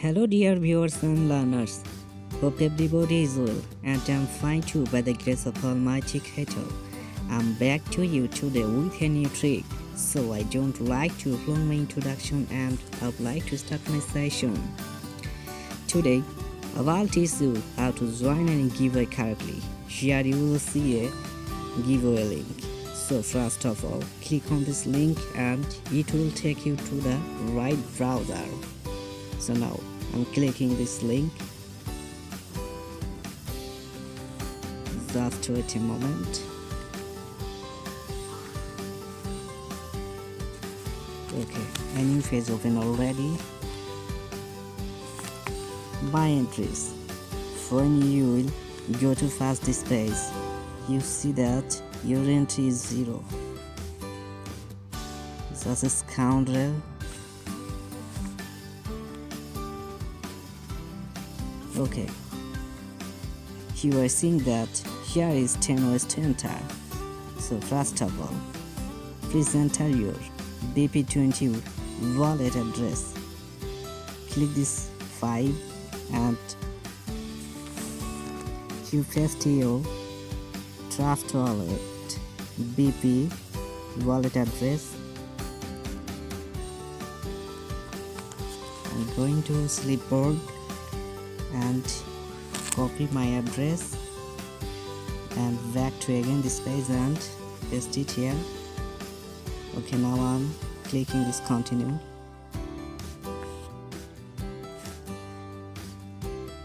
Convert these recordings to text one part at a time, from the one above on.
Hello dear viewers and learners. Hope everybody is well and I'm fine too by the grace of Almighty Creator. I'm back to you today with a new trick. So I don't like to prolong my introduction and I would like to start my session. Today I will teach you how to join and giveaway correctly. Here you will see a giveaway link. So first of all, click on this link and it will take you to the right browser. So now I'm clicking this link. Just wait a moment. Okay, a new page open already. My entries. When you will go to first this page, you see that your entry is 0. That's a scoundrel. Okay, you are seeing that here is 10 ways to enter. So first of all, please enter your BP20 wallet address. Click this 5 and you paste your draft wallet BP wallet address. I'm going to Sleepboard and copy my address and back to again this page and paste it here. Okay, now I'm clicking this continue.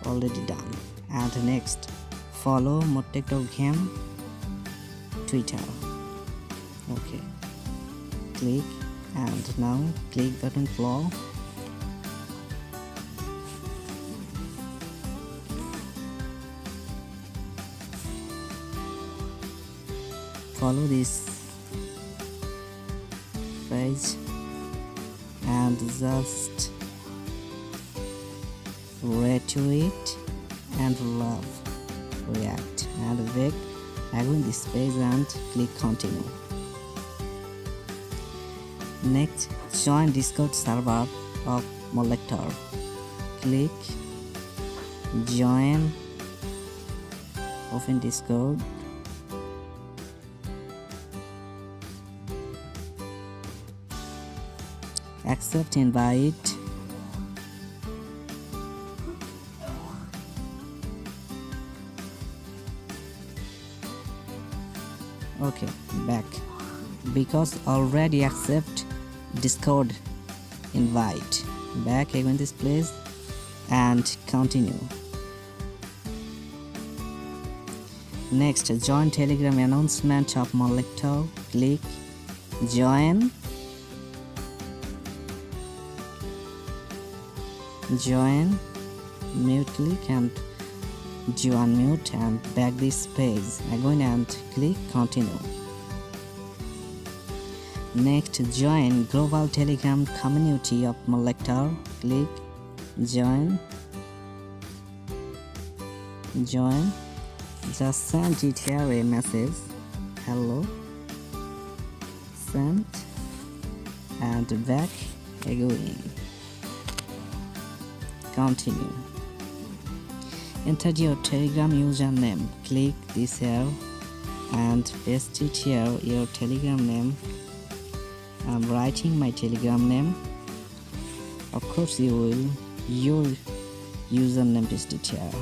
Already done. And next, follow Game Twitter. Okay, click and now click button follow. Follow this page and just retweet and love react and back again this page and click continue. Next, join Discord server of Mollector. Click join, open Discord. Accept invite. Okay, back because already accept Discord invite. Back again this place and continue. Next, join Telegram announcement of Mollector. Click join. Join, mute, click and join mute and back this page again and click continue. Next, join global Telegram community of Mollector. Click join. Just send it here a message hello, send and back again. Continue. Enter your Telegram username. Click this here and paste it here your Telegram name. I'm writing my Telegram name. Of course you will your username paste it here.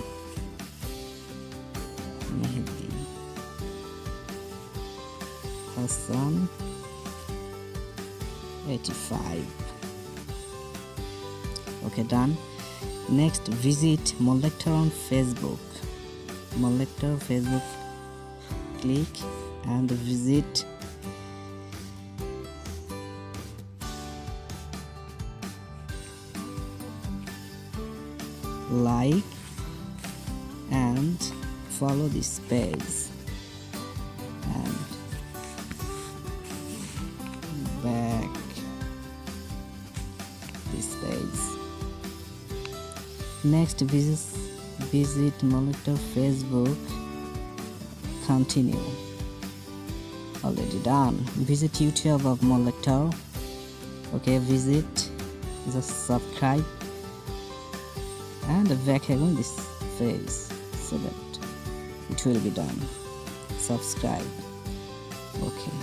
Mehedi Hassan 85. Okay, done. Next, visit Mollector on Facebook. Mollector Facebook. Click and visit. Like and follow this page and back this page. Next, visit Mollector Facebook. Continue. Already done. Visit YouTube of Mollector. Okay, visit, just subscribe and back again this face so that it will be done. Subscribe. Okay,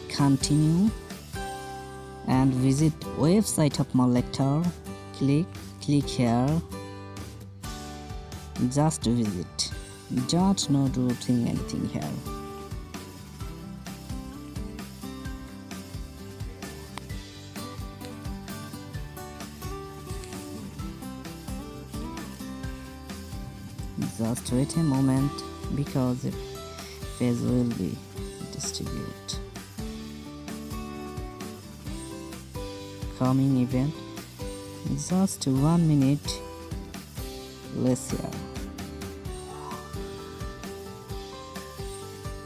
continue and visit website of my lecture. Click here, just visit, don't not doing anything here. Just wait a moment because the page will be distributed. Coming event, just 1 minute. Let's hear.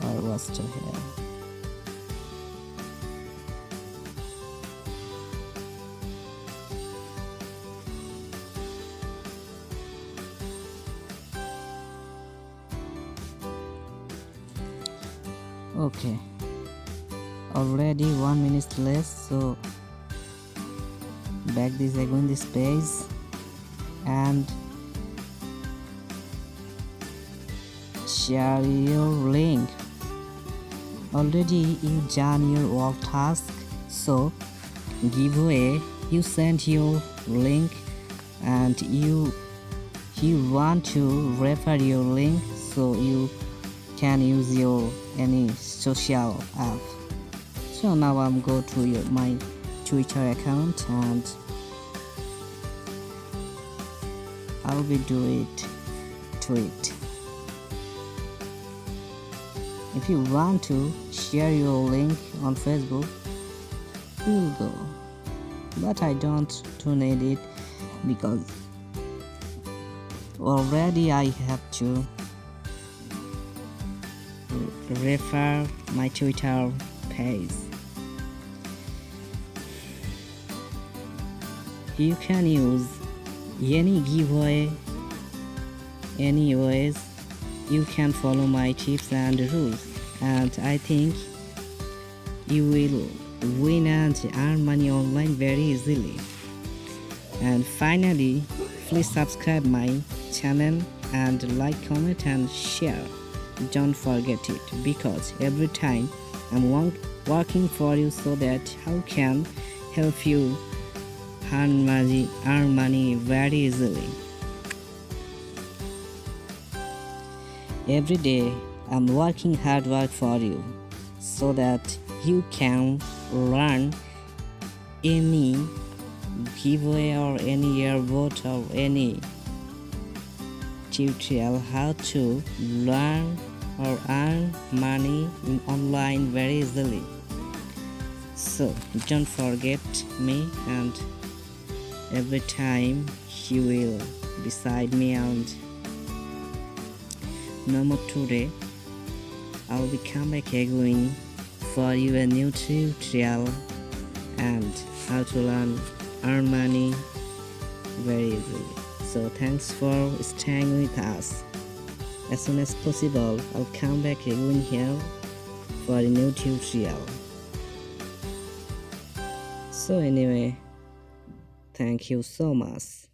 Or was to hear. Okay, already 1 minute less, so back this again this page and share your link. Already you done your all task, so giveaway you send your link and you want to refer your link, so you can use your any social app. So now I'm go to my Twitter account and I'll be do it tweet. If you want to share your link on Facebook, you'll go, but I don't need it because already I have to refer my Twitter page. You can use any giveaway anyways. You can follow my tips and rules, and I think you will win and earn money online very easily. And finally, please subscribe my channel and like, comment and share. Don't forget it, because every time I'm working for you so that how can help you earn money very easily. Every day I'm working hard work for you so that you can learn any giveaway or any yearbook or any tutorial how to learn or earn money in online very easily. So don't forget me, and every time you will beside me, and no more today I'll be come back again for you a new tutorial and how to earn money very easily. So thanks for staying with us. As soon as possible I'll come back again here for a new tutorial. So anyway, thank you so much.